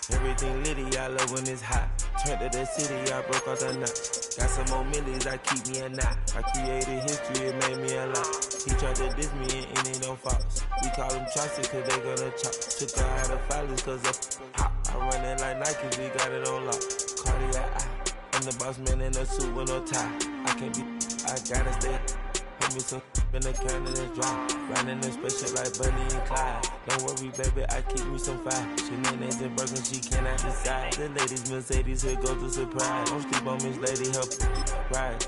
Everything litty, I love when it's hot. Turned to the city, I broke off the knot. Got some more millies, I keep me a knot. I created history, it made me a lot. He tried to diss me and it don't false. We call them chopsticks cause they gonna chop. Took her out of filers cause of hot. I run it like Nike, we got it on lock. Cardiac eye. I'm the boss man in a suit with no tie. I can't be, I gotta stay. Put me some in the can and it's dry. Riding in special like Bunny and Clyde. Don't worry, baby, I keep me some fire. She names and broken, she cannot decide. The ladies Mercedes, here go to surprise. Don't sleep on Miss Lady, help ride.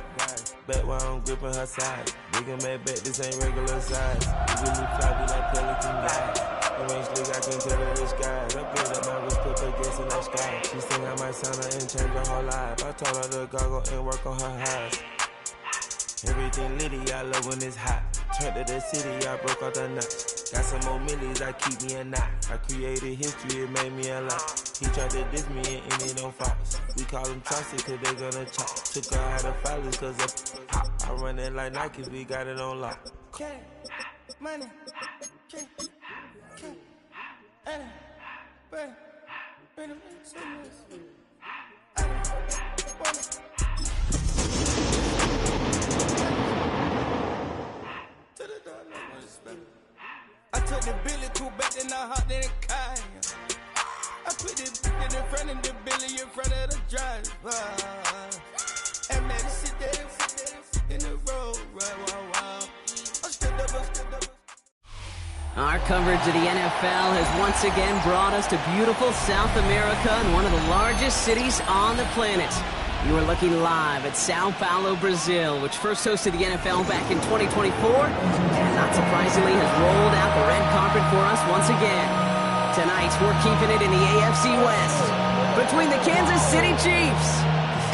Back while I'm gripping her side. Nigga made bet, this ain't regular size. You really fly, be like Pelican guys. You ain't slick, I can tell her the skies. I put up my wrist, put her gas in the sky. She think I might sign her and change her whole life. I told her to goggle and work on her highs. Everything litty, I love when it's hot. Turned to the city, I broke off the knot. Got some more millies, I keep me a knot. I created history, it made me a lot. He tried to diss me and it don't false. We call them chopsticks cause they gonna chop. Took her out of filers cause of pop. I run it like Nike, we got it on lock. Okay, money, okay, okay, I took the Billy cool back and I hopped in the car. I put the in front of the Billy in front of the driver. And made it sit there in the road, wow. I stepped up. Our coverage of the NFL has once again brought us to beautiful South America and one of the largest cities on the planet. You are looking live at Sao Paulo, Brazil, which first hosted the NFL back in 2024, and not surprisingly has rolled out the red carpet for us once again. Tonight, we're keeping it in the AFC West between the Kansas City Chiefs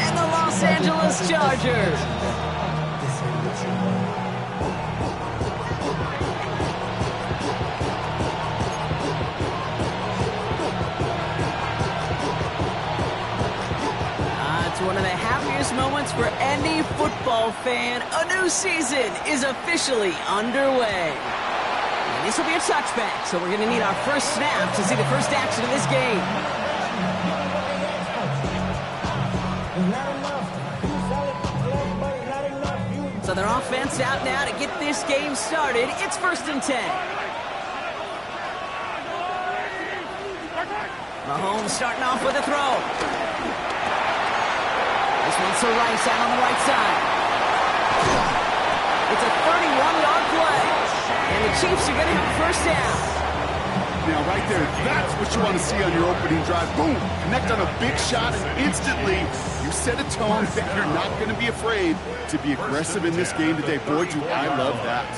and the Los Angeles Chargers. One of the happiest moments for any football fan. A new season is officially underway. And this will be a touchback, so we're going to need our first snap to see the first action of this game. So their offense out now to get this game started. It's 1st and 10. Mahomes starting off with a throw. This one's to Rice out on the right side. It's a 31-yard play. And the Chiefs are going to have a first down. Now, right there, that's what you want to see on your opening drive. Boom! Connect on a big shot, and instantly you set a tone that you're not going to be afraid to be aggressive in this game today. Boy, do I love that.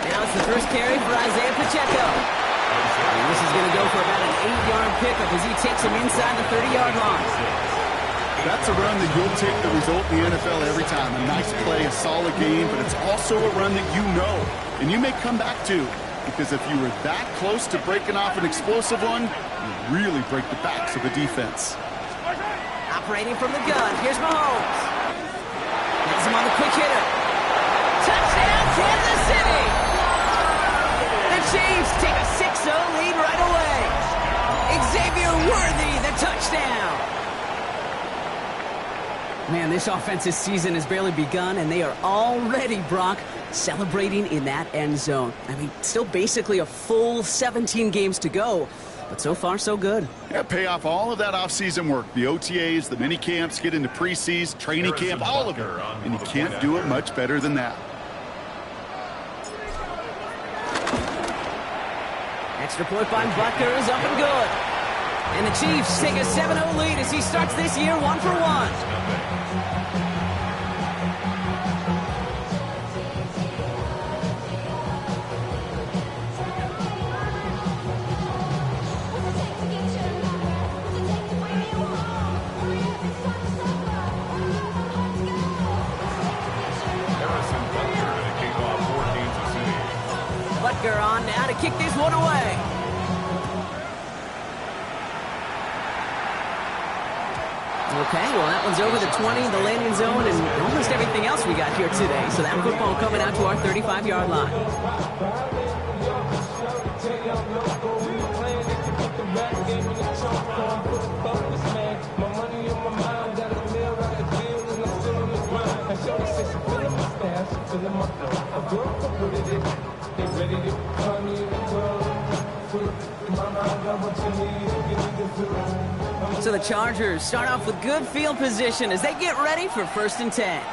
Now it's the first carry for Isaiah Pacheco. And this is going to go for about an 8-yard pickup as he takes him inside the 30-yard line. That's a run that you'll take the result in the NFL every time. A nice play, a solid game, but it's also a run that you know and you may come back to, because if you were that close to breaking off an explosive one, you really break the backs of the defense. Operating from the gun, here's Mahomes. Gets him on the quick hitter. Touchdown, Kansas City! The Chiefs take a 6-0 lead right away. Xavier Worthy, the touchdown. Man, this offensive season has barely begun, and they are already, Brock, celebrating in that end zone. I mean, still basically a full 17 games to go, but so far, so good. Yeah, pay off all of that offseason work. The OTAs, the mini camps, get into preseason, training camp, all of it. And you can't do it much better than that. Extra point by Butker is up and good. And the Chiefs take a 7-0 lead as he starts this year 1-for-1. Butker on now to kick this one away. Okay, well, that one's over the 20, the landing zone, and almost everything else we got here today. So that football coming out to our 35-yard line. So the Chargers start off with good field position as they get ready for 1st and 10.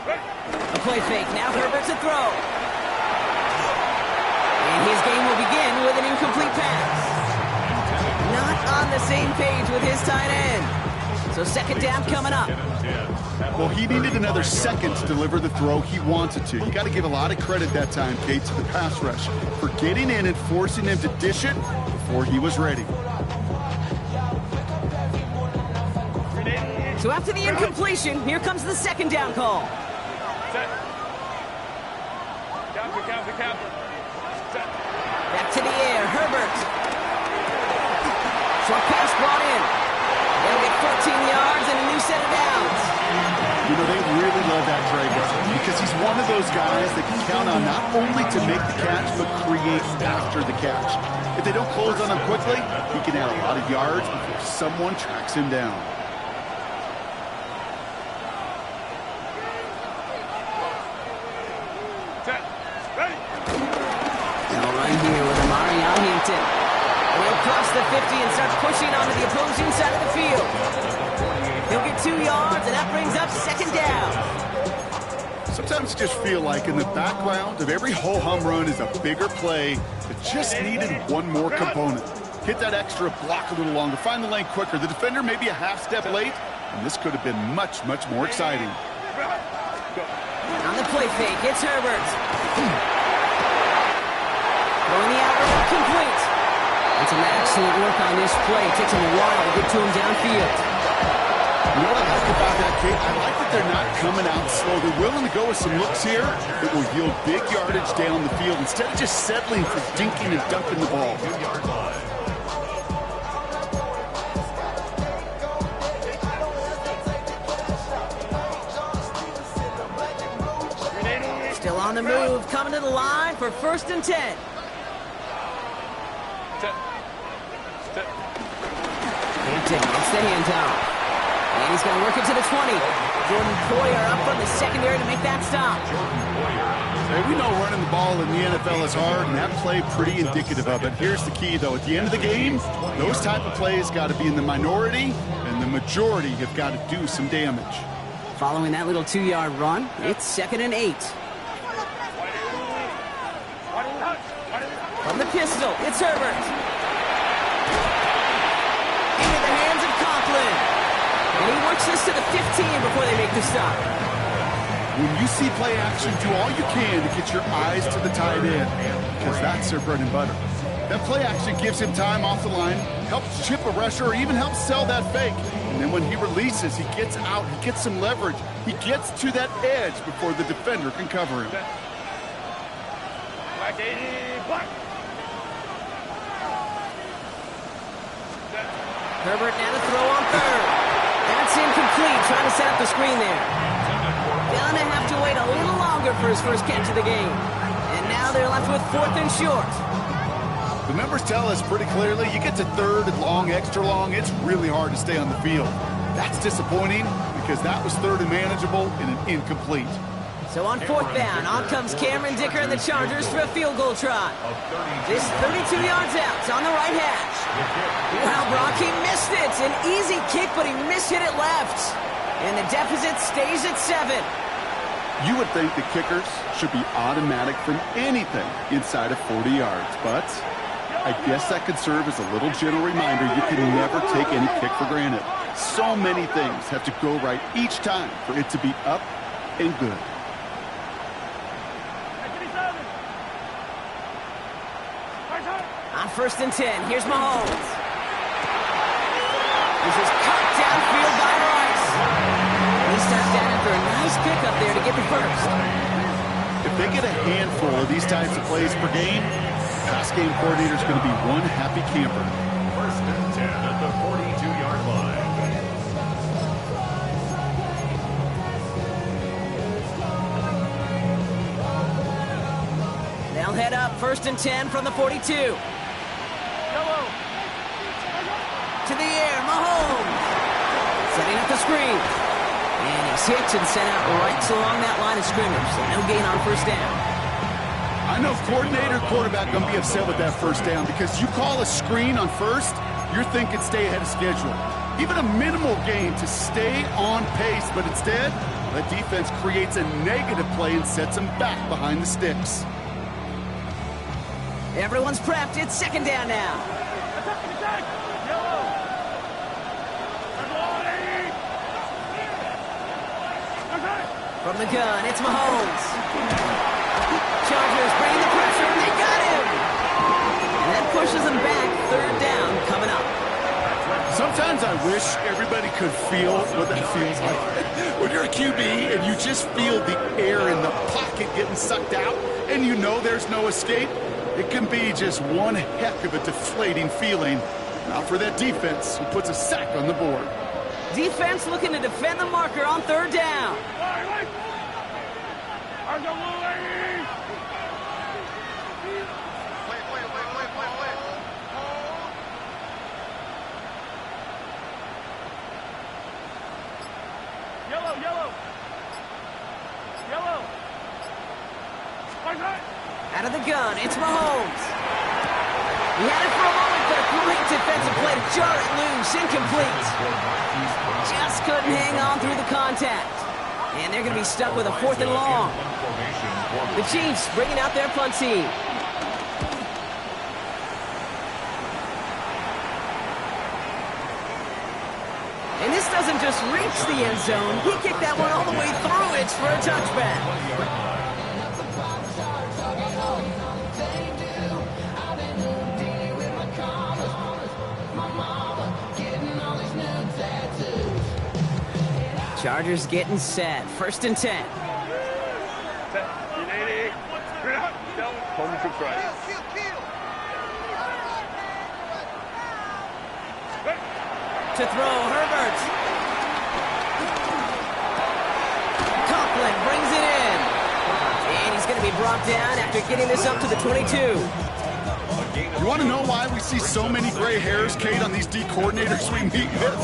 A play fake. Now Herbert's a throw. And his game will begin with an incomplete pass. Not on the same page with his tight end. So 2nd down coming up. Well, he needed another second to deliver the throw he wanted to. You got to give a lot of credit that time, Kate, to the pass rush for getting in and forcing him to dish it before he was ready. So after the incompletion, here comes the 2nd down call. Back to the air, Herbert. Short pass brought in. They'll get 14 yards and a new set of downs. You know, they really love that Traeger because he's one of those guys that can count on not only to make the catch, but create after the catch. If they don't close on him quickly, he can add a lot of yards before someone tracks him down. He'll cross the 50 and start pushing onto the opposing side of the field. He'll get 2 yards, and that brings up 2nd down. Sometimes you just feel like in the background of every ho-hum run is a bigger play that just needed one more component. Hit that extra block a little longer, find the lane quicker. The defender may be a half step late, and this could have been much, much more exciting. On the play fake, it's Herbert. Throwing the outright complete. And some excellent work on this play. It takes him a while to get to him downfield. You know what I like about that, Kate? I like that they're not coming out slow. They're willing to go with some looks here that will yield big yardage down the field instead of just settling for dinking and dumping the ball. Still on the move, coming to the line for 1st and 10. Hampton gets the handoff. And he's going to work it to the 20. Jordan Poyer up from the secondary to make that stop. Hey, we know running the ball in the NFL is hard, and that play pretty indicative of it. Here's the key, though. At the end of the game, those type of plays got to be in the minority, and the majority have got to do some damage. Following that little 2-yard run, it's 2nd and 8. From the pistol, it's Herbert. Into the hands of Conklin. And he works this to the 15 before they make the stop. When you see play action, do all you can to get your eyes to the tight end, because that's their bread and butter. That play action gives him time off the line, helps chip a rusher, or even helps sell that fake. And then when he releases, he gets out, he gets some leverage. He gets to that edge before the defender can cover him. Herbert now to throw on 3rd. That's incomplete, trying to set up the screen there. Gonna have to wait a little longer for his first catch of the game. And now they're left with 4th and short. The numbers tell us pretty clearly, you get to 3rd and long, extra long, it's really hard to stay on the field. That's disappointing because that was 3rd and manageable and an incomplete. So on 4th down, on comes Cameron Dicker and the Chargers for a field goal try. This 32 yards out, it's on the right hash. Wow, Brock, he missed it. It's an easy kick, but he mishit it left. And the deficit stays at 7. You would think the kickers should be automatic from anything inside of 40 yards, but I guess that could serve as a little gentle reminder you can never take any kick for granted. So many things have to go right each time for it to be up and good. On 1st and 10, here's Mahomes. This is cut downfield by Rice. He steps down after a nice pickup there to get the first. If they get a handful of these types of plays per game, pass game coordinator is going to be one happy camper. 1st and 10 at the 42-yard line. They'll head up 1st and 10 from the 42. To the air, Mahomes. Setting up the screen. And he He's hit and sent out right along that line of scrimmage, so no gain on first down. I know coordinator, quarterback going to be upset with that first down because you call a screen on first, you're thinking stay ahead of schedule. Even a minimal gain to stay on pace, but instead, the defense creates a negative play and sets them back behind the sticks. Everyone's prepped. It's second down now. From the gun, it's Mahomes. Chargers bringing the pressure, and they got him! And that pushes them back. Third down coming up. Sometimes I wish everybody could feel what that feels like. When you're a QB and you just feel the air in the pocket getting sucked out and you know there's no escape, it can be just one heck of a deflating feeling. Not for that defense who puts a sack on the board. Defense looking to defend the marker on third down. Out of the gun, it's Mahomes. He had it for a moment, but a great defensive play to jar it loose. Incomplete. Just couldn't hang on through the contact. And they're going to be stuck with a 4th and long. The Chiefs bringing out their punt team. And this doesn't just reach the end zone. He kicked that one all the way through it for a touchback. Chargers getting set. 1st and 10. To throw, Herbert. Coughlin brings it in. And he's going to be brought down after getting this up to the 22. You want to know why we see so many gray hairs, Kate, on these D coordinators we meet with?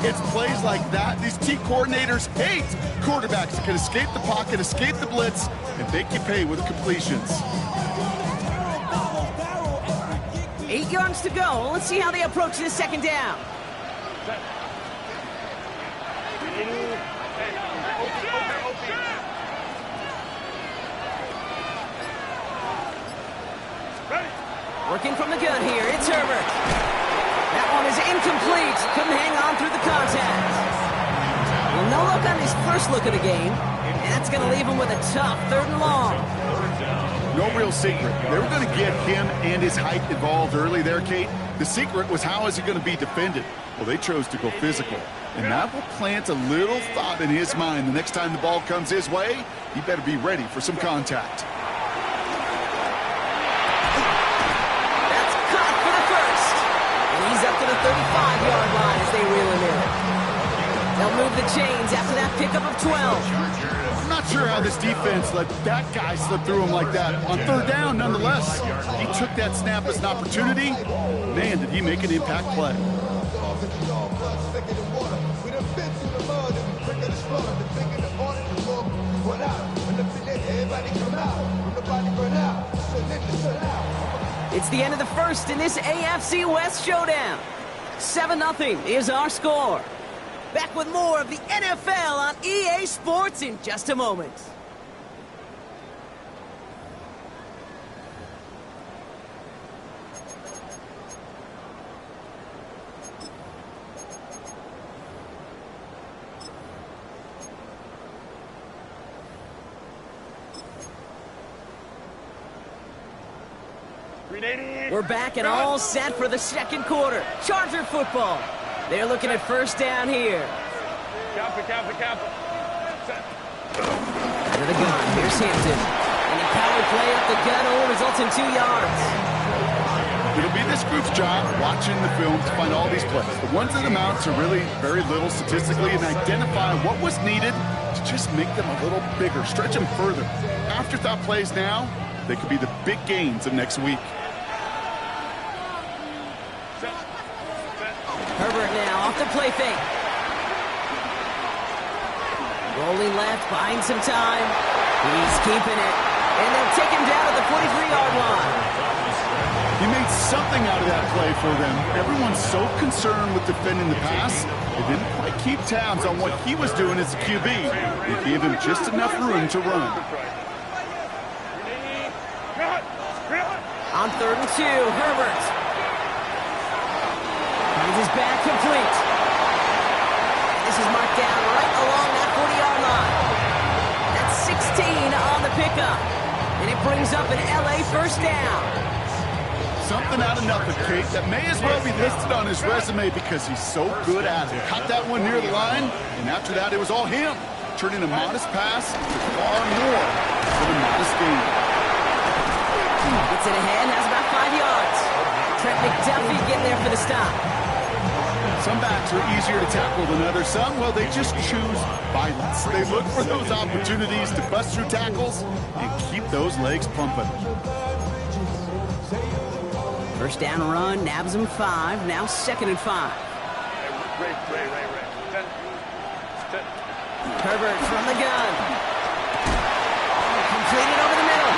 It's plays like that. These D coordinators hate quarterbacks that can escape the pocket, escape the blitz, and make you pay with completions. 8 yards to go. Let's see how they approach this second down. Working from the gun here, it's Herbert. That one is incomplete. Couldn't hang on through the contact. Well, no look on his first look of the game, and that's going to leave him with a tough 3rd and long. No real secret. They were going to get him and his height involved early there, Kate. The secret was how is he going to be defended? Well, they chose to go physical, and that will plant a little thought in his mind. The next time the ball comes his way, he better be ready for some contact. He's up to the 35-yard line as they reel him in. They'll move the chains after that pickup of 12. I'm not sure how this defense let that guy slip through him like that. On 3rd down, nonetheless, he took that snap as an opportunity. Man, did he make an impact play. It's the end of the first in this AFC West showdown. 7-0 is our score. Back with more of the NFL on EA Sports in just a moment. We're back and all set for the second quarter. Charger football. They're looking at first down here. Out of the gun, here's Hampton. And a power play up the gut only results in 2 yards. It'll be this group's job watching the film to find all these plays. The ones that amount to really very little statistically and identify what was needed to just make them a little bigger, stretch them further. Afterthought plays now, they could be the big gains of next week. Herbert now off the play fake. Rolling left, buying some time. He's keeping it. And they'll take him down at the 43-yard line. He made something out of that play for them. Everyone's so concerned with defending the pass, they didn't quite keep tabs on what he was doing as a QB. They gave him just enough room to run. On 3rd and 2, Herbert. Finds his back complete. This is marked down right along that 40-yard line. That's 16 on the pickup. And it brings up an LA first down. Something out of nothing, Kate, that may as well be listed on his resume because he's so good at it. Caught that one near the line, and after that it was all him, turning a modest pass to far more than a modest gain. Gets it ahead, has about 5 yards. Trent McDuffie getting there for the stop. Some backs are easier to tackle than others. Some, well, they just choose violence. They look for those opportunities to bust through tackles and keep those legs pumping. First down run, nabs him 5, now 2nd and 5. Herbert from the gun. Completed over the middle.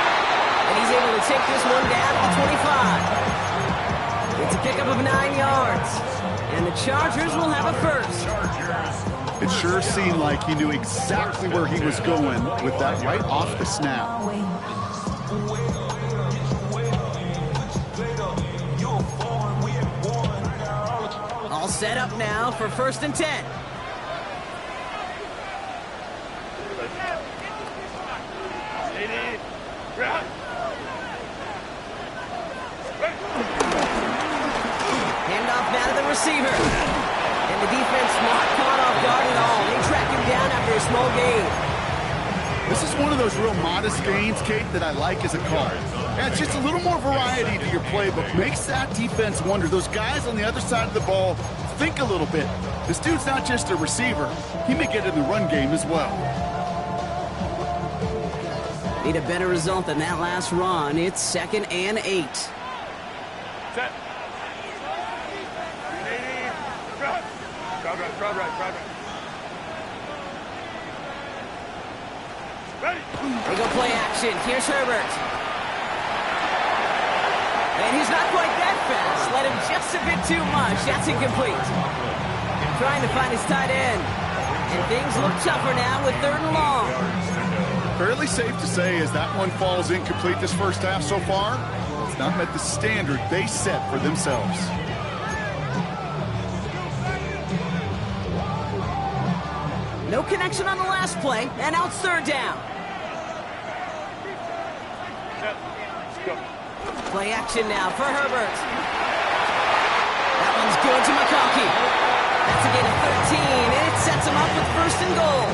And he's able to take this one down to the 25. It's a pickup of 9 yards. And the Chargers will have a first. It sure seemed like he knew exactly where he was going with that right off the snap. All set up now for 1st and 10. Handoff now to the receiver. And the defense not caught off guard at all. They track him down after a small gain. This is one of those real modest gains, Kate, that I like as a call. Yeah, it's just a little more variety to your playbook. Makes that defense wonder. Those guys on the other side of the ball think a little bit. This dude's not just a receiver. He may get in the run game as well. Need a better result than that last run. It's 2nd and 8. Set. Ready. They go play action. Here's Herbert. And he's not quite that fast. Let him just a bit too much. That's incomplete. Trying to find his tight end. And things look tougher now with 3rd and long. Fairly safe to say as that one falls incomplete this first half so far, it's not met the standard they set for themselves. No connection on the last play, and now it's 3rd down. Play action now for Herbert. That one's good to McConkey. That's a gain of 13, and it sets him up with 1st and goal.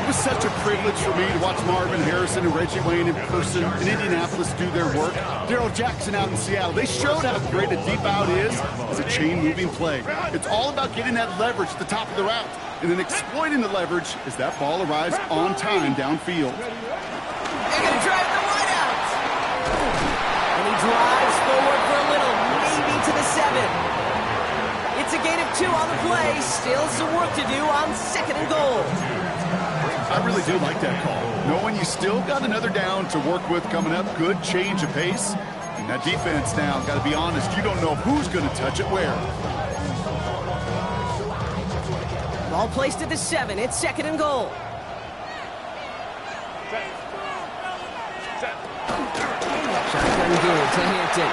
It was such a privilege for me to watch Marvin Harrison and Reggie Wayne in person in Indianapolis do their work. Darrell Jackson out in Seattle. They showed how great a deep out is as a chain-moving play. It's all about getting that leverage at the top of the route and then exploiting the leverage as that ball arrives on time downfield. They're going to drive the wideout. And he drives forward for a little, maybe to the 7. It's a gain of 2 on the play. Still some work to do on 2nd and goal. I really do like that call. Knowing you still got another down to work with coming up, good change of pace. And that defense now, got to be honest, you don't know who's going to touch it where. Ball placed at the 7. It's 2nd and goal. Shotgun good to Hampton.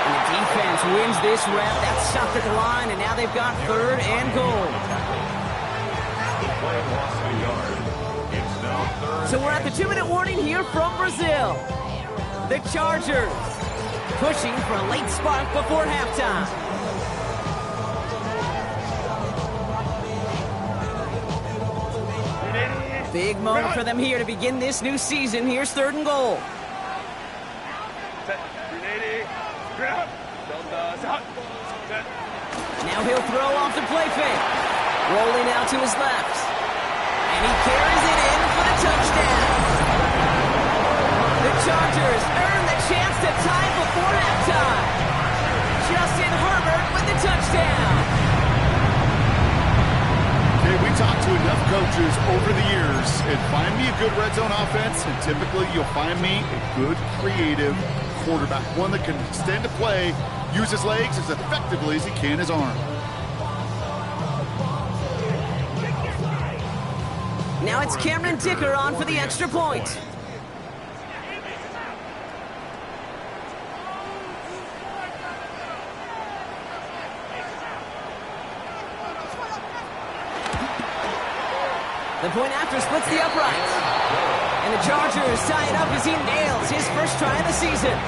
And the defense wins this rep. That's stopped at the line, and now they've got 3rd and goal. So we're at the 2-minute warning here from Brazil. The Chargers pushing for a late spark before halftime. Big moment for them here to begin this new season. Here's 3rd and goal. Now he'll throw off the play fake. Rolling out to his left. And he carries it in for the touchdown. The Chargers earn the chance to tie before halftime. Justin Herbert with the touchdown. Okay, we talk to enough coaches over the years and find me a good red zone offense, and typically you'll find me a good, creative quarterback, one that can extend a play, use his legs as effectively as he can his arm. Now it's Cameron Dicker on for the extra point. The point after splits the uprights. And the Chargers tie it up as he nails his first try of the season.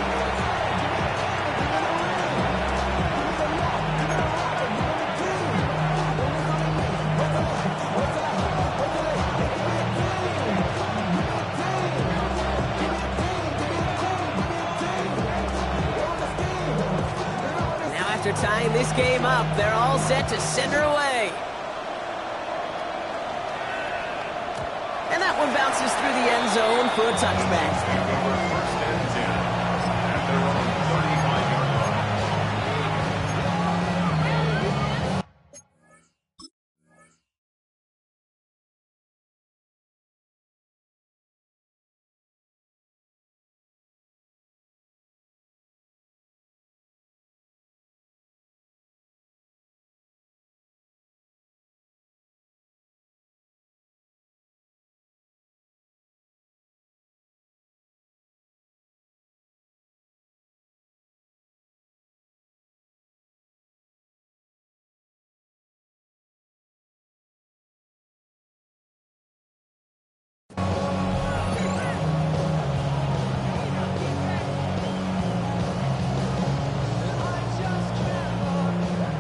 Now after tying this game up, they're all set to send her away. And that one bounces through the end zone for a touchback. First and 10 at their own 35-yard line.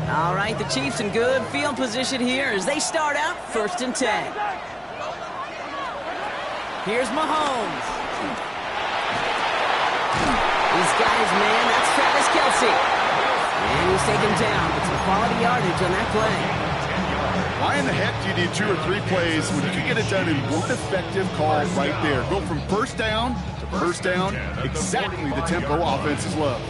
All right, the Chiefs in good field position here as they start out 1st and 10. Here's Mahomes. He's got his man, that's Travis Kelce. And he's taken down with some quality yardage on that play. Why in the heck do you need 2 or 3 plays when you can get it done in one effective call right there? Go from first down to first down, exactly the tempo offenses love.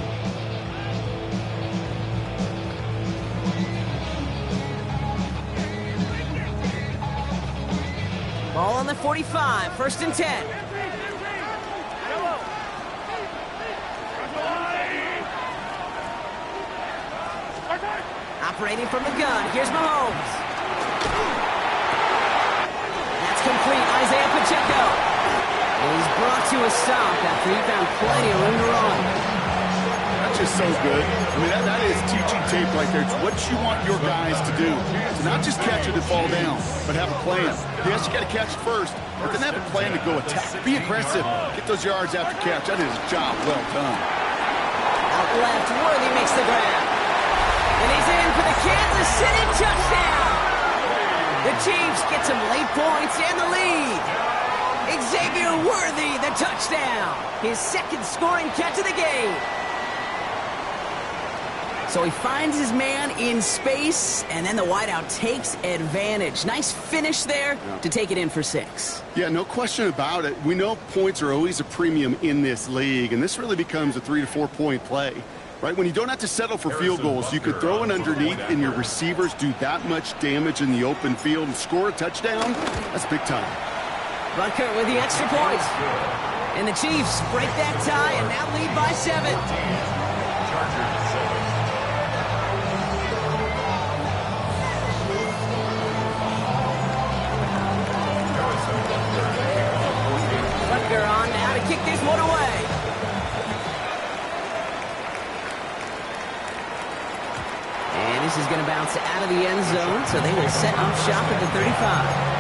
Ball on the 45, 1st and 10. Operating from the gun, here's Mahomes. That's complete, Isaiah Pacheco. And he's brought to a stop after he found plenty of room to run. That's just so good. I mean, that is teaching tape right there. It's what you want your guys to do. To not just catch it and fall down, but have a plan. Yes, you got to catch it first, but then have a plan to go attack. Be aggressive. Get those yards after catch. That is a job well done. Out left, Worthy makes the grab. And he's in for the Kansas City touchdown. The Chiefs get some late points and the lead. Xavier Worthy, the touchdown. His second scoring catch of the game. So he finds his man in space, and then the wideout takes advantage. Nice finish there to take it in for 6. Yeah, no question about it. We know points are always a premium in this league, and this really becomes a 3 to 4 point play. Right, when you don't have to settle for field goals, you could throw it underneath and your receivers do that much damage in the open field and score a touchdown. That's big time. Butker with the extra point. And the Chiefs break that tie and now lead by 7. Butker on now to kick this one away. And this is going to bounce out of the end zone, so they will set up shop at the 35.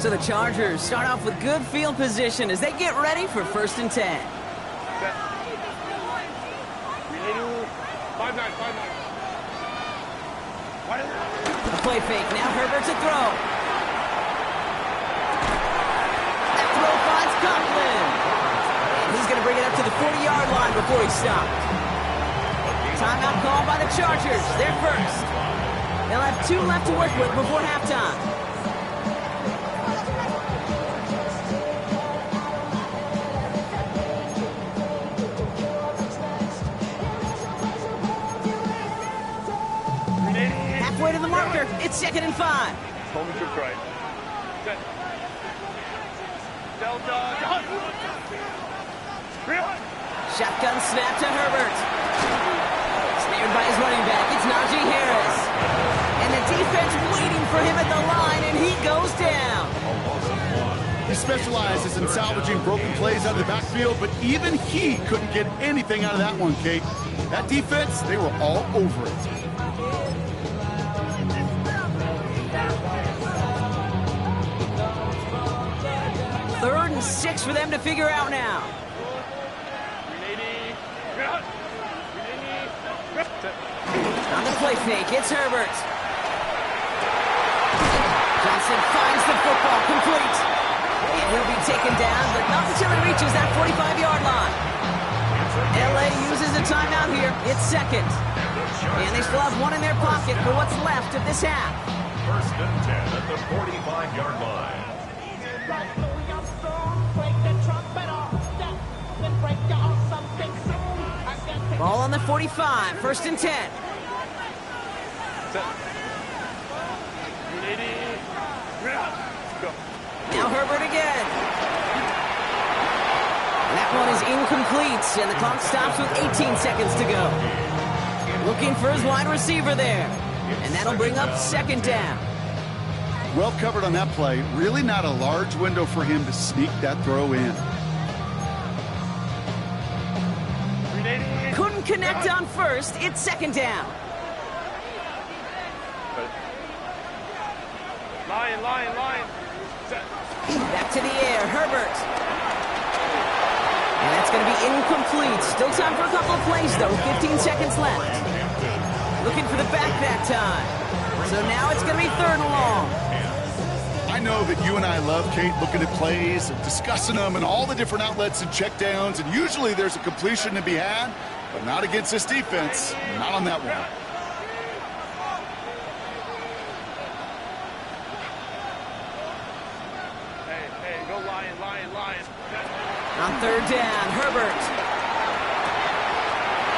So the Chargers start off with good field position as they get ready for 1st and 10. A play fake, now Herbert to throw. That throw finds Conklin. And he's going to bring it up to the 40-yard line before he's stopped. Timeout called by the Chargers. They're first. They'll have 2 left to work with before halftime. It's 2nd and 5. Home to right. Set. Delta. Shotgun snap to Herbert. Snared by his running back. It's Najee Harris. And the defense waiting for him at the line, and he goes down. He specializes in salvaging broken plays out of the backfield, but even he couldn't get anything out of that one, Kate. That defense, they were all over it. Third and 6 for them to figure out now. On the play fake, it's Herbert. Johnson finds the football, complete. And he'll be taken down, but not until he reaches that 45-yard line. LA uses a timeout here. It's 2nd. And they still have one in their pocket for what's left of this half. 1st and 10 at the 45-yard line. Ball on the 45, 1st and 10. Now Herbert again. And that one is incomplete, and the clock stops with 18 seconds to go. Looking for his wide receiver there. And that'll bring up 2nd down. Well covered on that play. Really not a large window for him to sneak that throw in. Couldn't connect on 1st. It's 2nd down. Line. Back to the air, Herbert. And that's going to be incomplete. Still time for a couple of plays, though. 15 seconds left. Looking for the back that time. So now it's going to be 3rd and long. I know that you and I love, Kate, looking at plays and discussing them and all the different outlets and checkdowns, and usually there's a completion to be had, but not against this defense. Not on that one. Hey, go Lion. On 3rd down, Herbert.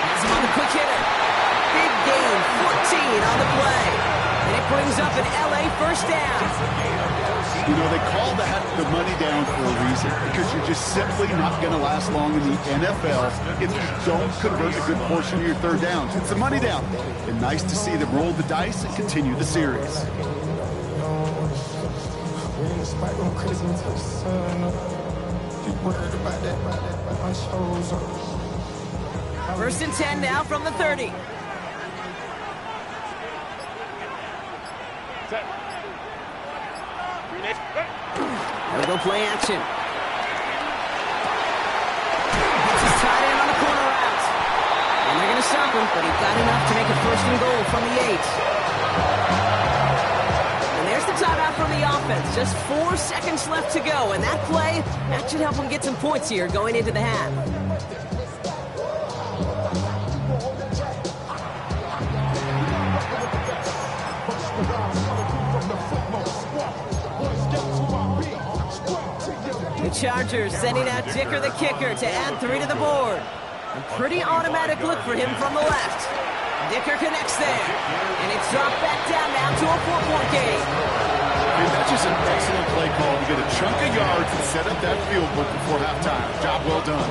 Has him on the quick hitter. Big gain, 14 on the play. And it brings up an LA 1st down. You know, they call that the money down for a reason, because you're just simply not going to last long in the NFL if you don't convert a good portion of your 3rd downs. It's the money down. And nice to see them roll the dice and continue the series. 1st and 10 now from the 30. There we go, play action. Gets his tight end on the corner out. And they're going to stop him, but he got enough to make a 1st and goal from the 8. And there's the timeout from the offense. Just 4 seconds left to go. And that play, that should help him get some points here going into the half. The Chargers sending out Dicker the kicker to add 3 to the board. A pretty automatic look for him from the left. Dicker connects there. And it's dropped back down now to a 4-point game. And that's just an excellent play call to get a chunk of yards and set up that field goal before halftime. Job well done.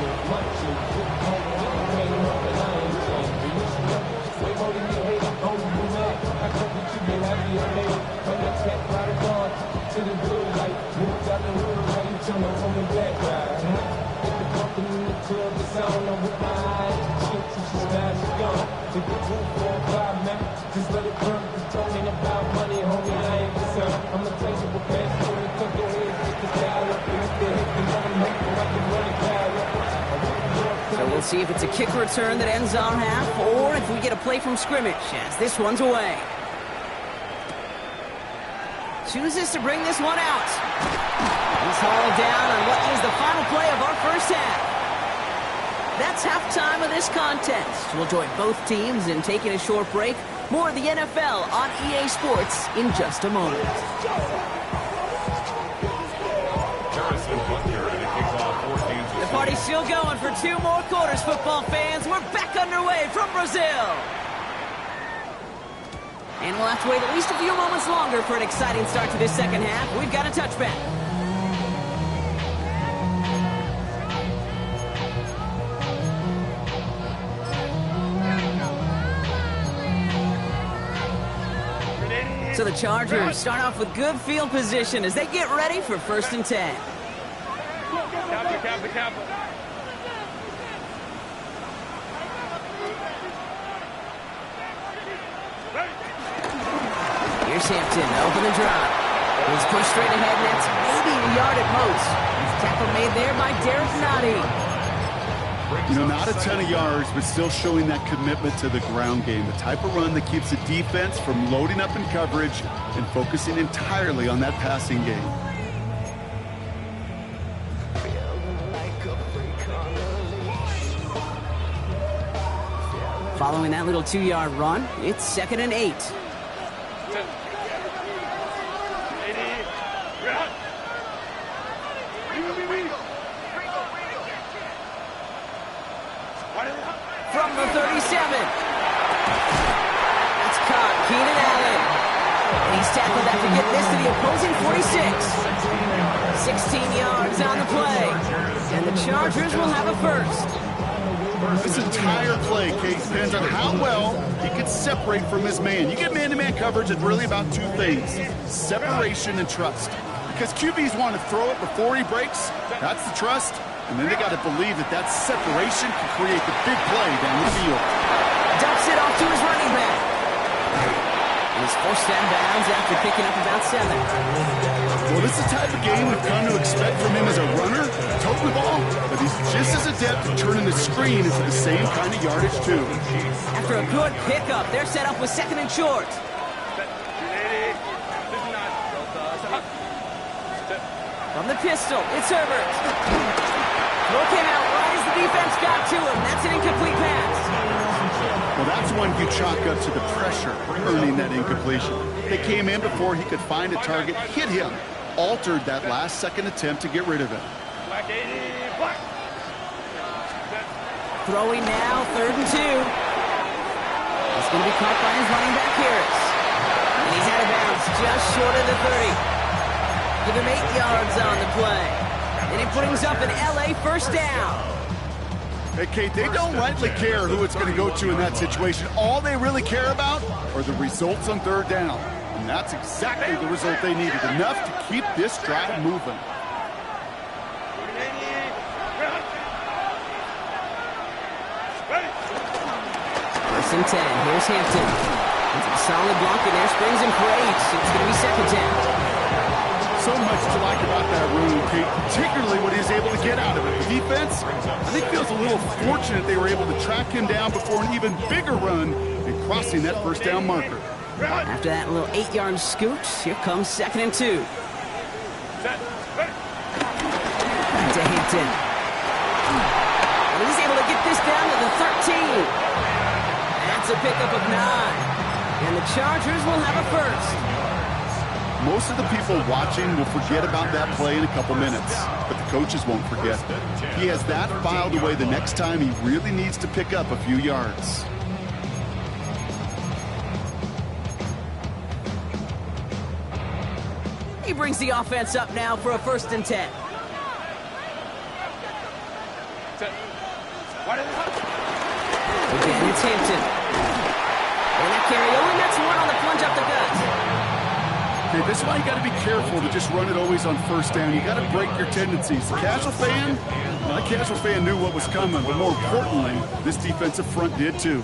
So we'll see if it's a kick return that ends our half, or if we get a play from scrimmage, as this one's away. Chooses to bring this one out. He's hauled down on what is the final play of our 1st half. That's halftime of this contest. We'll join both teams in taking a short break. More of the NFL on EA Sports in just a moment. The party's still going for 2 more quarters, football fans. We're back underway from Brazil. And we'll have to wait at least a few moments longer for an exciting start to this second half. We've got a touchback. So the Chargers start off with good field position as they get ready for 1st and 10. Here's Hampton, open the drop. He's pushed straight ahead, and that's maybe a yard at most. Tackle made there by Derek Nottie. You know, not a ton of yards, but still showing that commitment to the ground game. The type of run that keeps the defense from loading up in coverage and focusing entirely on that passing game. Following that little 2-yard run, it's 2nd and 8. From the 37. That's caught. Keenan Allen. And he's tackled after getting this to the opposing 46. 16 yards on the play. And the Chargers will have a first. This entire play, Kate, depends on how well he can separate from his man. You get man-to-man coverage, it's really about two things: separation and trust. Because QBs want to throw it before he breaks. That's the trust. And then they got to believe that that separation can create the big play down the field. Dumps it off to his running back. And he's forced down bounds after picking up about 7. Well, this is the type of game we've come to expect from him as a runner, toting the ball, but he's just as adept at turning the screen into the same kind of yardage, too. After a good pickup, they're set up with 2nd and short. From the pistol, it's Herbert. Throw came out right as the defense got to him. That's an incomplete pass. Well, that's one you chalk up to the pressure earning that incompletion. They came in before he could find a target, hit him, altered that last-second attempt to get rid of it. Throwing now, 3rd and 2. It's going to be caught by his running back, Harris. And he's out of bounds, just short of the 30. Give him 8 yards on the play. And it brings up an LA first down. Hey, Kate, they don't rightly care who it's going to go to in that situation. All they really care about are the results on 3rd down. And that's exactly the result they needed, enough to keep this drive moving. First and 10, here's Hampton. It's a solid block in there, springs and parades. It's going to be 2nd down. So much to like about that run, Kate, particularly what he was able to get out of it. The defense, I think, feels a little fortunate they were able to track him down before an even bigger run and crossing that 1st down marker. After that little 8-yard scoot, here comes 2nd and 2. To Hampton. And he's able to get this down to the 13. That's a pickup of 9. And the Chargers will have a first. Most of the people watching will forget about that play in a couple minutes, but the coaches won't forget. He has that filed away the next time he really needs to pick up a few yards. He brings the offense up now for a 1st and 10. Again, it's Hampton. And that carry only gets 1 on the plunge up the gut. Okay, this is why you got to be careful to just run it always on 1st down. You got to break your tendencies. The casual fan knew what was coming, but more importantly, this defensive front did too.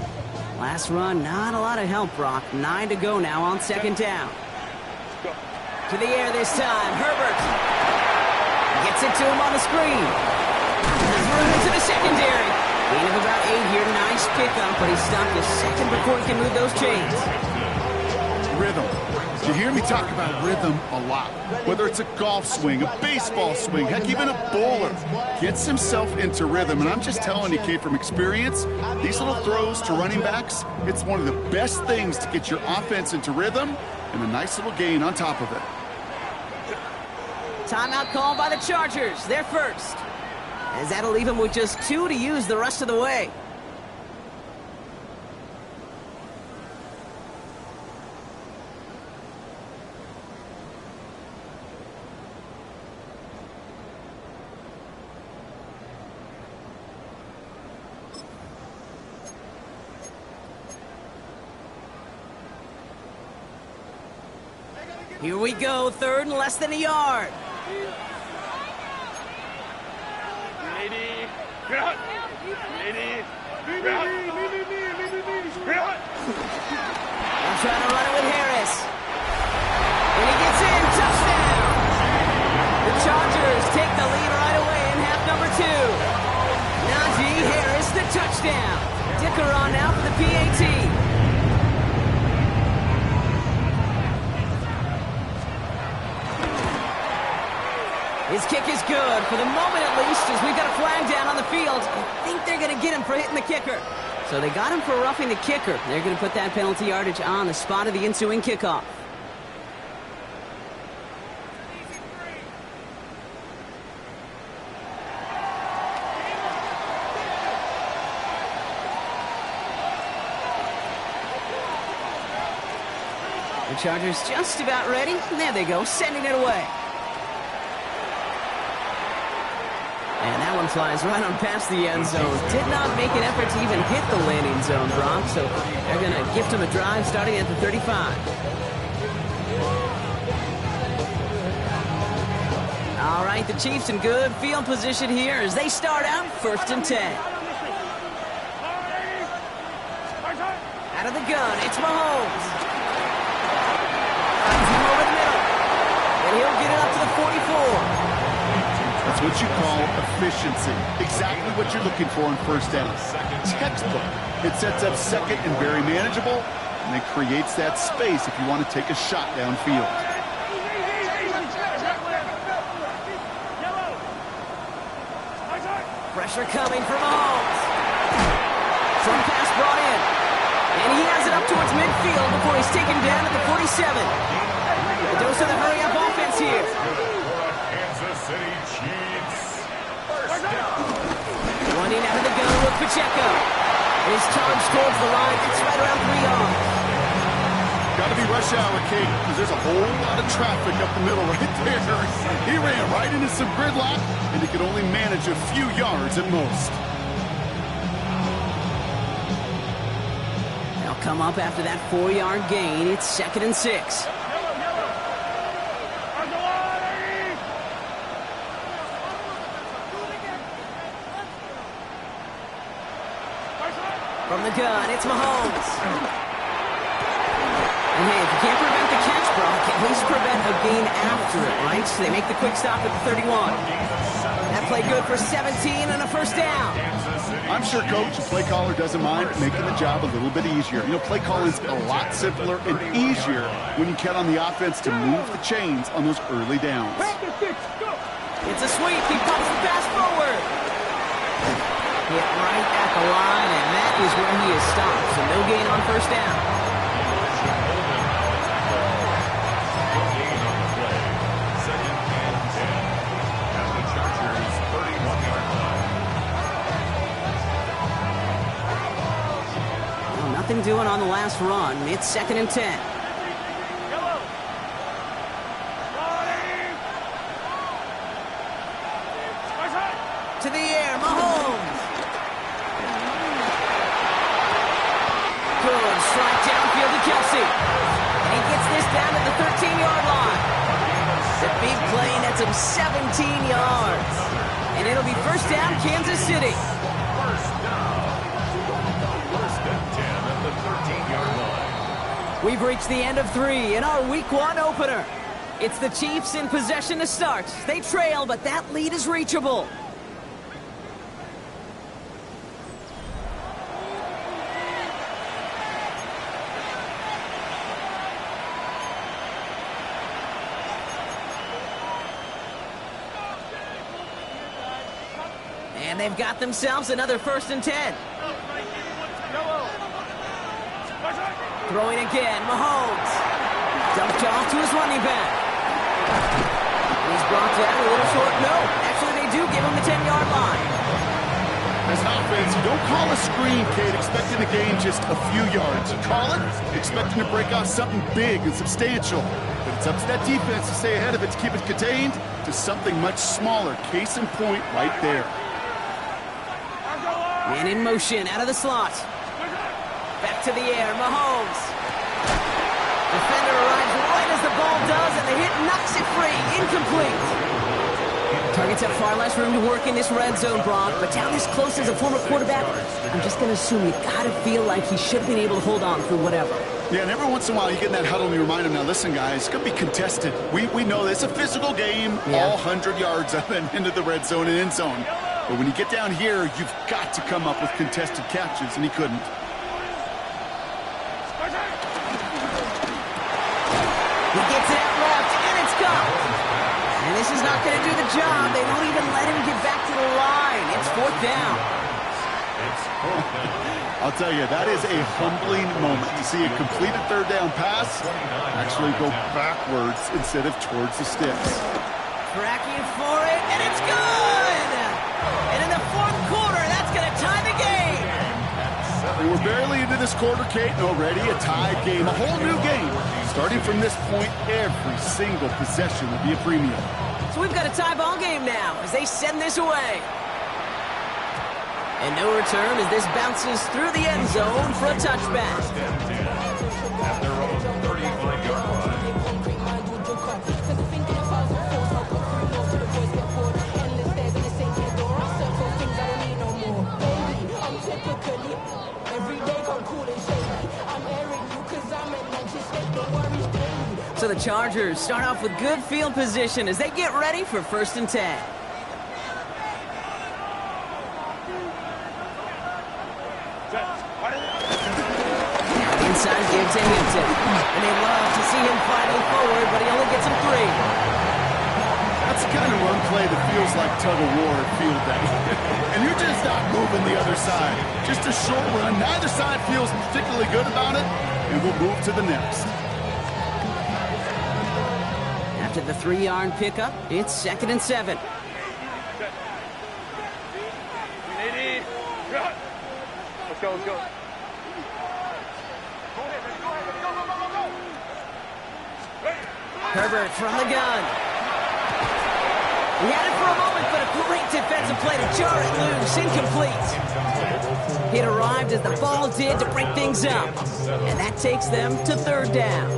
Last run, not a lot of help, Brock. 9 to go now on 2nd down. To the air this time, Herbert gets it to him on the screen. Through into the secondary. Gain of about 8 here, nice pickup, but he stopped a second before he can move those chains. Rhythm. You hear me talk about rhythm a lot. Whether it's a golf swing, a baseball swing, heck, even a bowler gets himself into rhythm. And I'm just telling you, Kate, from experience, these little throws to running backs, it's one of the best things to get your offense into rhythm and a nice little gain on top of it. Timeout called by the Chargers. They're first. As that'll leave him with just 2 to use the rest of the way. Here we go, third and less than a yard. I'm trying to run it with Harris. And he gets in, touchdown! The Chargers take the lead right away in half number 2. Najee Harris, the touchdown. Dicker on now for the PAT. His kick is good, for the moment at least, as we've got a flag down on the field. I think they're going to get him for hitting the kicker. So they got him for roughing the kicker. They're going to put that penalty yardage on the spot of the ensuing kickoff. The Chargers just about ready. There they go, sending it away. And that one flies right on past the end zone. Did not make an effort to even hit the landing zone, Brock. So they're going to gift him a drive starting at the 35. All right, the Chiefs in good field position here as they start out 1st and 10. Out of the gun, it's Mahomes. Finds him over the middle. And he'll get it up to the 44. That's what you call efficiency. Exactly what you're looking for in first down. Textbook. It sets up second and very manageable, and it creates that space if you want to take a shot downfield. Pressure coming from Mahomes. Some pass brought in. And he has it up towards midfield before he's taken down at the 47. A dose of the hurry-up offense here. City Chiefs. First down. Running out of the gun with Pacheco. His charge towards the line. It's right around 3 yards. Got to be rush hour, Kate, because there's a whole lot of traffic up the middle right there. He ran right into some gridlock, and he could only manage a few yards at most. They'll come up after that 4-yard gain. It's 2nd and 6. From the gun, it's Mahomes. And hey, if you can't prevent the catch, Brock, at least prevent a gain after it, right? So they make the quick stop at the 31. That play good for 17 and a first down. I'm sure coach and play caller doesn't mind making the job a little bit easier. You know, play calling's a lot simpler and easier when you count on the offense to move the chains on those early downs. It's a sweep. He pumps the pass forward. Hit right at the line, and that is where he is stopped. So no gain on first down. Gain on the play. 2nd and 10. At the Chargers' 31-yard line. Well, nothing doing on the last run. It's 2nd and 10. To the air, Mahomes. Good strike downfield to Kelsey. And he gets this down at the 13-yard line. The big play nets him 17 yards. And it'll be first down, Kansas City. First down. 1st and 10 at the 13-yard line. We've reached the end of 3 in our Week 1 opener. It's the Chiefs in possession to start. They trail, but that lead is reachable. And they've got themselves another 1st and 10. Throwing again, Mahomes. Dumped off to his running back. He's brought down a little short. No, actually they do give him the 10-yard line. As an offense, you don't call a screen, Kate, expecting to gain just a few yards. You call it expecting to break off something big and substantial. But it's up to that defense to stay ahead of it, to keep it contained to something much smaller. Case in point right there. And in motion, out of the slot. Back to the air, Mahomes. Defender arrives right as the ball does, and the hit knocks it free. Incomplete. Targets have far less room to work in this red zone, Brock, but down this close as a former quarterback, I'm just going to assume you got to feel like he should have been able to hold on through whatever. Yeah, and every once in a while you get in that huddle and you remind him, now listen, guys, it's going to be contested. We know this. It's a physical game, all 100 yards up and into the red zone and end zone. But when you get down here, you've got to come up with contested catches, and he couldn't. He gets it out left, and it's gone. And this is not going to do the job. They don't even let him get back to the line. It's fourth down. I'll tell you, that is a humbling moment to see a completed third down pass actually go backwards instead of towards the sticks. Cracking for it, and it's good! And in the fourth quarter, that's going to tie the game. We're barely into this quarter, Kate, and already a tied game, a whole new game. Starting from this point, every single possession will be a premium. So we've got a tie ball game now as they send this away. And no return as this bounces through the end zone for a touchback. At their own 35-yard line. So the Chargers start off with good field position as they get ready for 1st and 10. Inside give to Hampton. And they love to see him fighting forward, but he only gets him 3. That's the kind of run play that feels like tug-of-war at field day. And you're just not moving the other side. Just a short run. Neither side feels particularly good about it, and we'll move to the next. After the 3-yard pickup, it's 2nd and 7. Let's go. Herbert from the gun. He had it for a moment, but a great defensive play to jar it loose. Incomplete. It arrived as the ball did to break things up. And that takes them to 3rd down.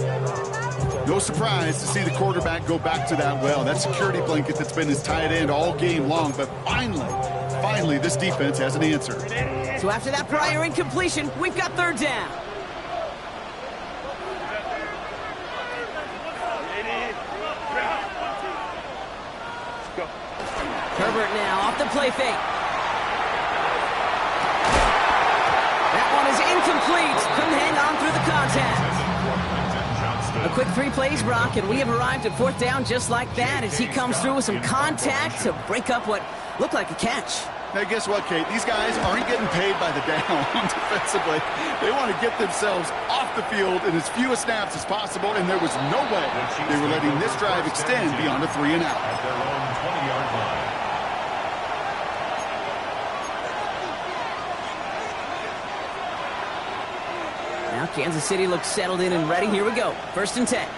No surprise to see the quarterback go back to that well. That security blanket that's been his tight end all game long. But finally, this defense has an answer. So after that prior incompletion, we've got 3rd down. Herbert now off the play fake. That one is incomplete. Couldn't hang on through the contact. A quick 3 plays, Brock, and we have arrived at 4th down just like that as he comes through with some contact to break up what looked like a catch. Now, guess what, Kate? These guys aren't getting paid by the down defensively. They want to get themselves off the field in as few snaps as possible, and there was no way they were letting this drive extend beyond a 3 and out. At their own 20-yard line. Now Kansas City looks settled in and ready. Here we go. 1st and 10.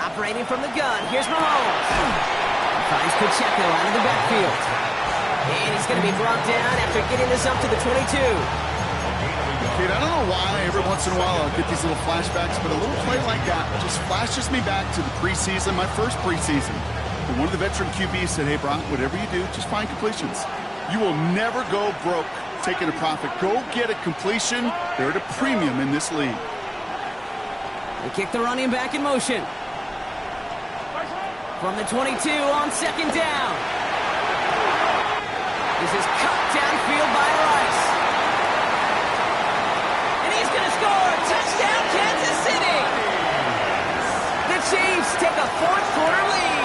Operating from the gun. Here's Mahomes. Finds Pacheco out of the backfield. And he's going to be brought down after getting this up to the 22. Kate, I don't know why every once in a while I'll get these little flashbacks, but a little play like that just flashes me back to the preseason, my first preseason. And one of the veteran QBs said, hey, Brock, whatever you do, just find completions. You will never go broke taking a profit. Go get a completion. They're at a premium in this league. They kick the running back in motion. From the 22 on 2nd down. This is cut downfield by Rice. And he's going to score. Touchdown, Kansas City. The Chiefs take a 4th quarter lead.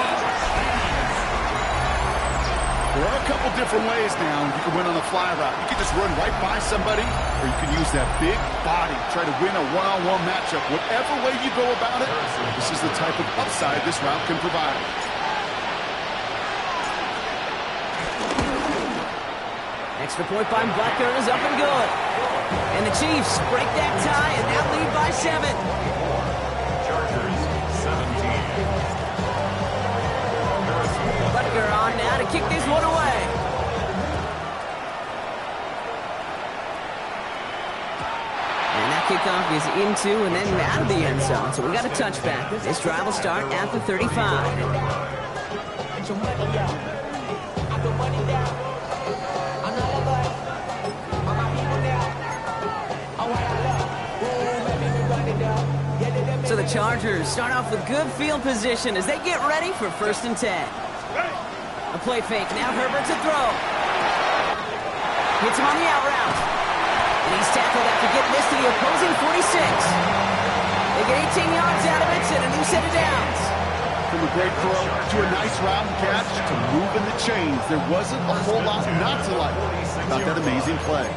There are a couple different ways now you can win on a fly route. You can just run right by somebody, or you can use that big body, try to win a one-on-one matchup. Whatever way you go about it, this is the type of upside this route can provide. Extra point by Butker is up and good. And the Chiefs break that tie and now lead by 7. Chargers 17. Butker on now to kick this one away. kickoff is into and then out of the end zone. So we got a touchback. This drive will start at the 35. So the Chargers start off with good field position as they get ready for 1st and 10. A play fake. Now Herbert to throw. Hits him on the out route. And he's tackled after getting this to the opposing 46. They get 18 yards out of it and a new set of downs. From a great throw to a nice round catch to moving the chains. There wasn't a whole lot not to like about that amazing play.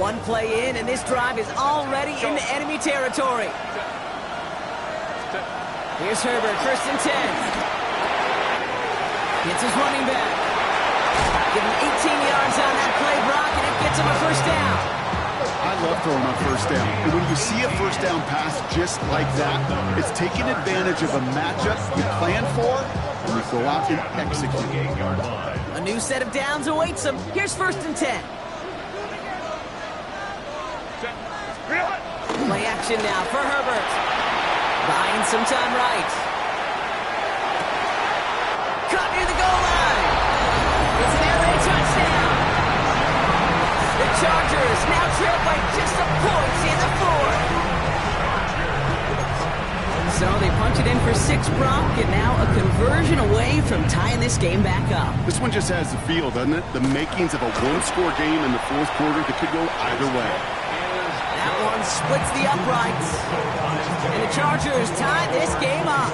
One play in, and this drive is already into enemy territory. Here's Herbert, 1st and 10. Gets his running back. Give him 18 yards on that play, Brock, and it gets him a 1st down. I love throwing on 1st down. And when you see a 1st down pass just like that, it's taking advantage of a matchup you plan for, and you go out and execute. A new set of downs awaits him. Here's 1st and 10. Play action now for Herbert. Buying some time right. Caught near the goal line. It's an air raid touchdown. The Chargers now trail by just a point in the 4th. So they punch it in for 6, Brock, and now a conversion away from tying this game back up. This one just has the feel, doesn't it? The makings of a one-score game in the 4th quarter that could go either way. That one splits the uprights. And the Chargers tie this game up.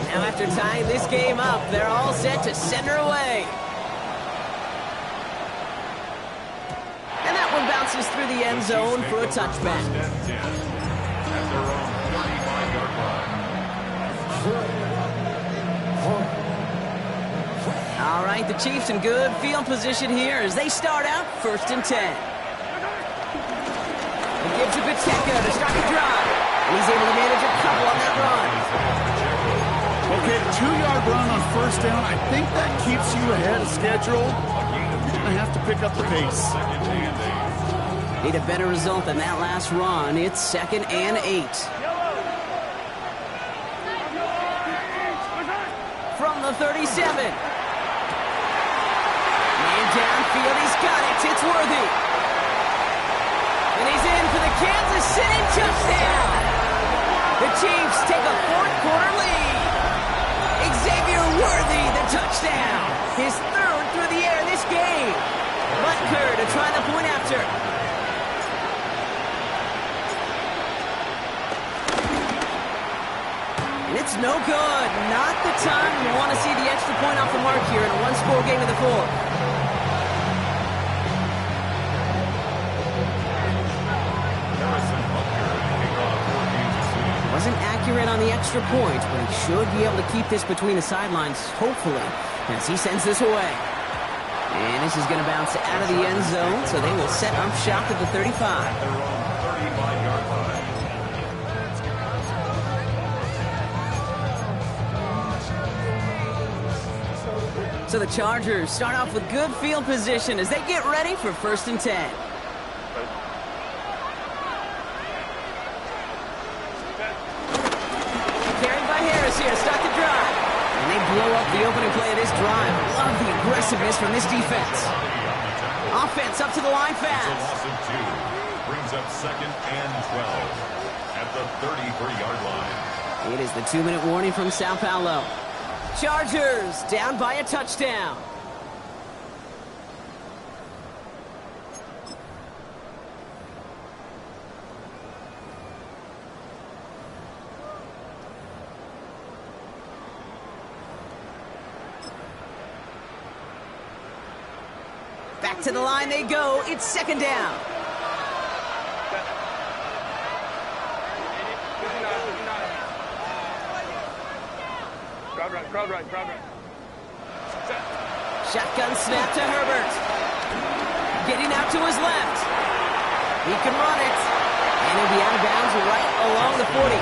Now after tying this game up, they're all set to send her away. And that one bounces through the end zone for a touchback. All right, the Chiefs in good field position here as they start out 1st and 10. He gives it to Pacheco to start the drive. And he's able to manage a couple on that run. Okay, 2-yard run on 1st down. I think that keeps you ahead of schedule. You're going to have to pick up the pace. Need a better result than that last run. It's 2nd and 8. From the 37. Downfield, he's got it. It's Worthy. And he's in for the Kansas City touchdown. The Chiefs take a 4th quarter lead. Xavier Worthy, the touchdown. His 3rd through the air this game. Butker to try the point after. And it's no good. Not the time you want to see the extra point off the mark here in a one-score game of the 4th. Wasn't accurate on the extra point, but he should be able to keep this between the sidelines, hopefully, as he sends this away. And this is going to bounce out of the end zone, so they will set up shop at the 35. So the Chargers start off with good field position as they get ready for 1st and 10. Blow up the opening play of this drive. Love the aggressiveness from this defense. Offense up to the line fast. Brings up 2nd and 12 at the 33-yard line. It is the 2-minute warning from Sao Paulo. Chargers down by a touchdown. Back to the line they go. It's 2nd down. Crowd right. Shotgun snap to Herbert. getting out to his left. He can run it. And he'll be out of bounds right along the 40.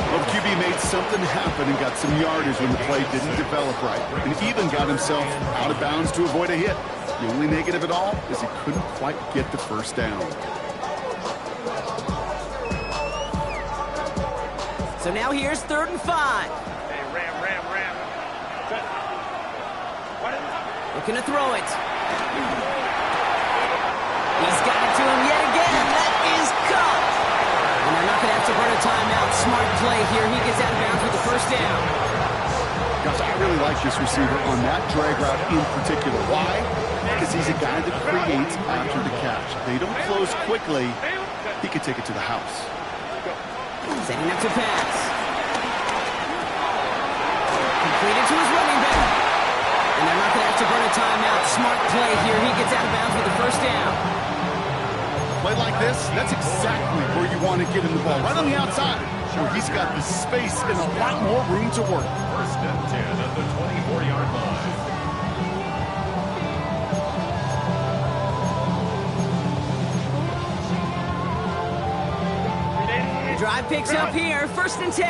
Well, the QB made something happen and got some yardage when the play didn't develop right. And even got himself out of bounds to avoid a hit. The only negative at all is he couldn't quite get the first down. So now here's 3rd and 5. Hey, Ram. Looking to throw it. He's got it to him yet again, and that is caught. And they're not going to have to burn a timeout. Smart play here. He gets out of bounds with the first down. Gosh, I really like this receiver on that drag route in particular. Why? Because he's a guy that creates after the catch. If they don't close quickly, he could take it to the house. Setting up to pass. Completed to his running back. And they're not going to have to burn a timeout. Smart play here. He gets out of bounds with the first down. Play like this, that's exactly where you want to get him the ball. Right on the outside, where he's got the space and a lot more room to work. 1st and 10 at the 24-yard line. The drive picks up here. 1st and 10.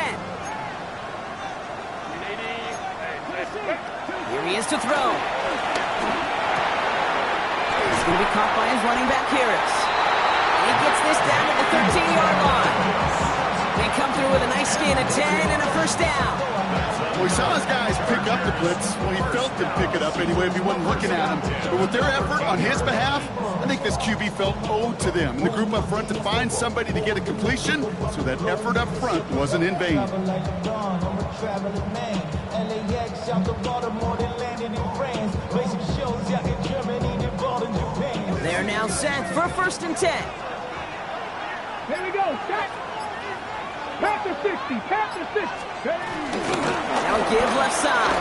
Here he is to throw. He's going to be caught by his running back, Harris. And he gets this down to the 13-yard line. They come through with a nice gain of 10 and a first down. Well, he saw his guys pick up the blitz. Well, he felt them pick it up anyway if he wasn't looking at him. But with their effort on his behalf, I think this QB felt owed to them. And the group up front to find somebody to get a completion, so that effort up front wasn't in vain. They're now set for 1st and 10. Here we go. Set. Past the 60. Past the 60. Now give left side.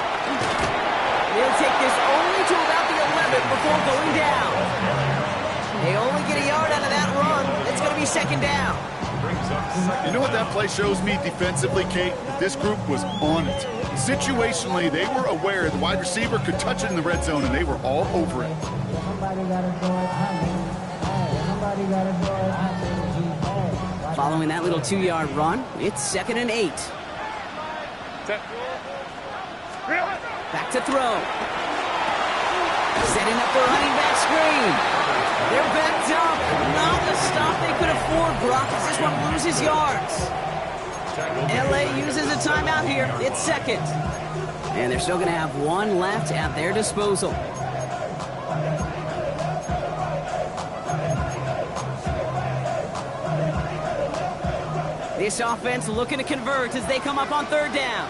They'll take this only to about the 11 before going down. They only get a yard out of that run. It's going to be 2nd down. You know what that play shows me defensively, Kate? This group was on it. Situationally, they were aware the wide receiver could touch it in the red zone, and they were all over it. Following that little 2-yard run, it's 2nd and 8. Back to throw. Setting up the running back screen. They're backed up. Not the stop they could afford, Brock, as this one loses yards. LA uses a timeout here. It's 2nd. And they're still going to have one left at their disposal. This offense looking to convert as they come up on 3rd down.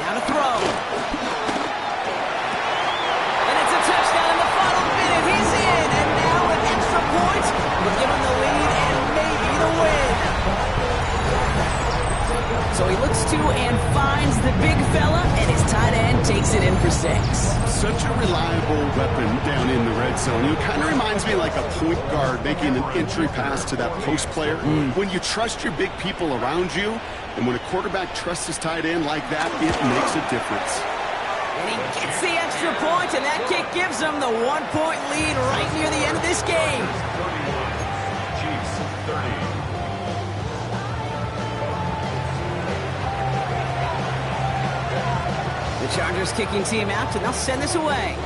Now to throw. And it's a touchdown in the final minute. He's in. And now an extra point will give him the lead and maybe the win. So he looks to and finds the big fella, and his tight end takes it in for 6. Such a reliable weapon down in the red zone. It kind of reminds me like a point guard making an entry pass to that post player. When you trust your big people around you, and when a quarterback trusts his tight end like that, it makes a difference. And he gets the extra point, and that kick gives him the 1-point lead right near the end of this game. Chiefs 30. The Chargers kicking team out, and they'll send this away.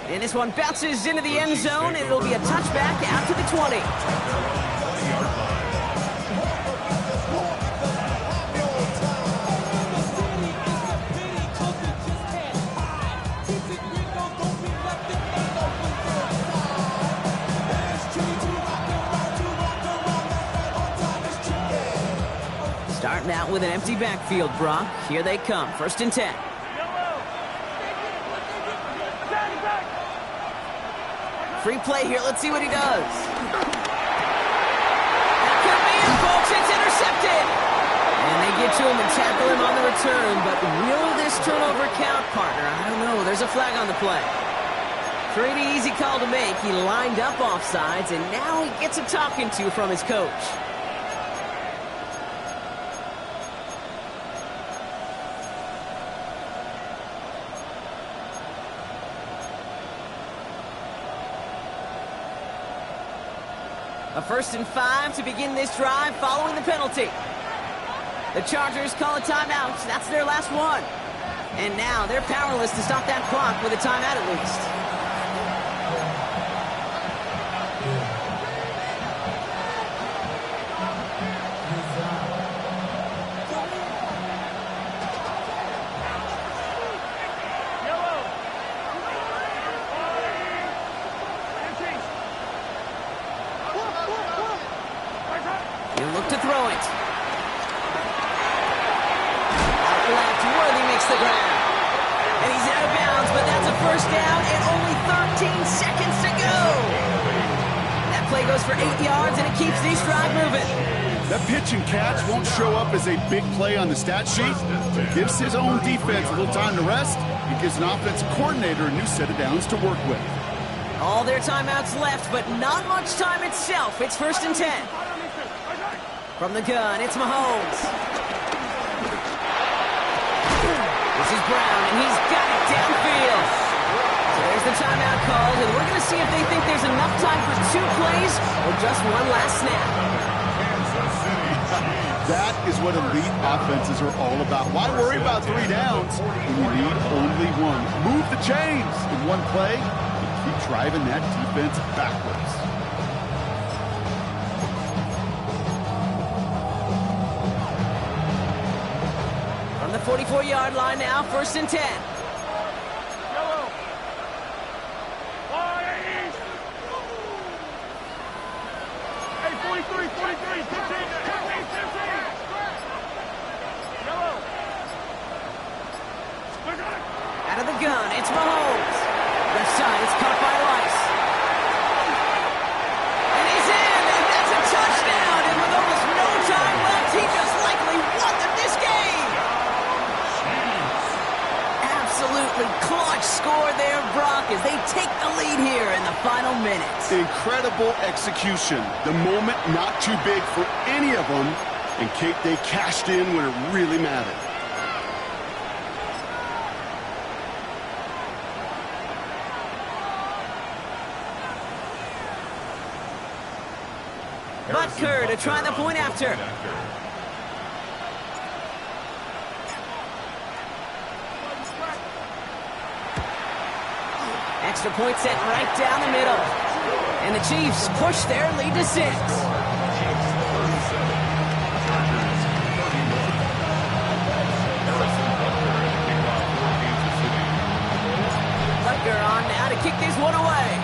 And this one bounces into the end zone, and it'll be a touchback out to the 20. Starting out with an empty backfield, Brock. Here they come. 1st and 10. Free play here. Let's see what he does. That could be it, folks. It's intercepted. And they get to him and tackle him on the return. But will this turnover count, partner? I don't know. There's a flag on the play. Pretty easy call to make. He lined up offsides, and now he gets a talking to from his coach. A 1st and 5 to begin this drive following the penalty. The Chargers call a timeout. That's their last one. And now they're powerless to stop that clock with a timeout at least. You look to throw it. Out left, Worthy makes the grab. And he's out of bounds, but that's a 1st down and only 13 seconds to go. That play goes for 8 yards, and it keeps this drive moving. That pitch and catch won't show up as a big play on the stat sheet, but it gives his own defense a little time to rest. It gives an offensive coordinator a new set of downs to work with. All their timeouts left, but not much time itself. It's 1st and 10. From the gun, it's Mahomes. This is Brown, and he's got it downfield. So there's the timeout called, and we're going to see if they think there's enough time for 2 plays or just one last snap. That is what elite offenses are all about. Why worry about 3 downs when you need only 1? Move the chains in one play and keep driving that defense backwards. From the 44-yard line now, 1st and 10. Hey, 43, 15. Out of the gun, it's Mahomes. Left side, it's caught by Rice. And he's in, and that's a touchdown. And with almost no time left, he just likely won them this game. Absolutely clutch score there, Brock, as they take the lead here in the final minutes. Incredible execution. The moment not too big for any of them. And Kate, they cashed in when it really mattered. Butker to try the point after. Extra point set right down the middle. And the Chiefs push their lead to 6. Butker on now to kick this one away.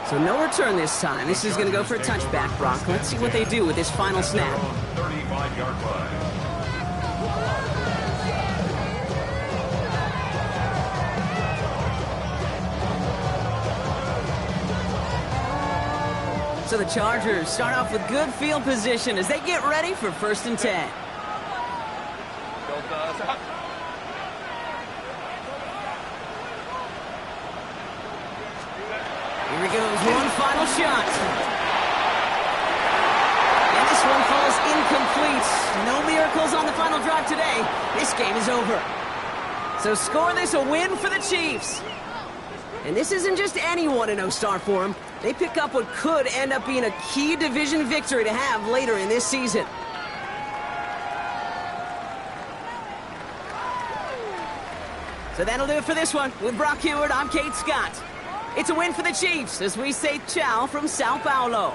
So no return this time. This is going to go for a touchback, Brock. Let's see what they do with this final snap. 35-yard line. So the Chargers start off with good field position as they get ready for 1st and 10. Here he goes, one final shot. And this one falls incomplete. No miracles on the final drive today. This game is over. So score this a win for the Chiefs. And this isn't just any 1-0 start for them. They pick up what could end up being a key division victory to have later in this season. So that'll do it for this one. With Brock Heward, I'm Kate Scott. It's a win for the Chiefs as we say ciao from Sao Paulo.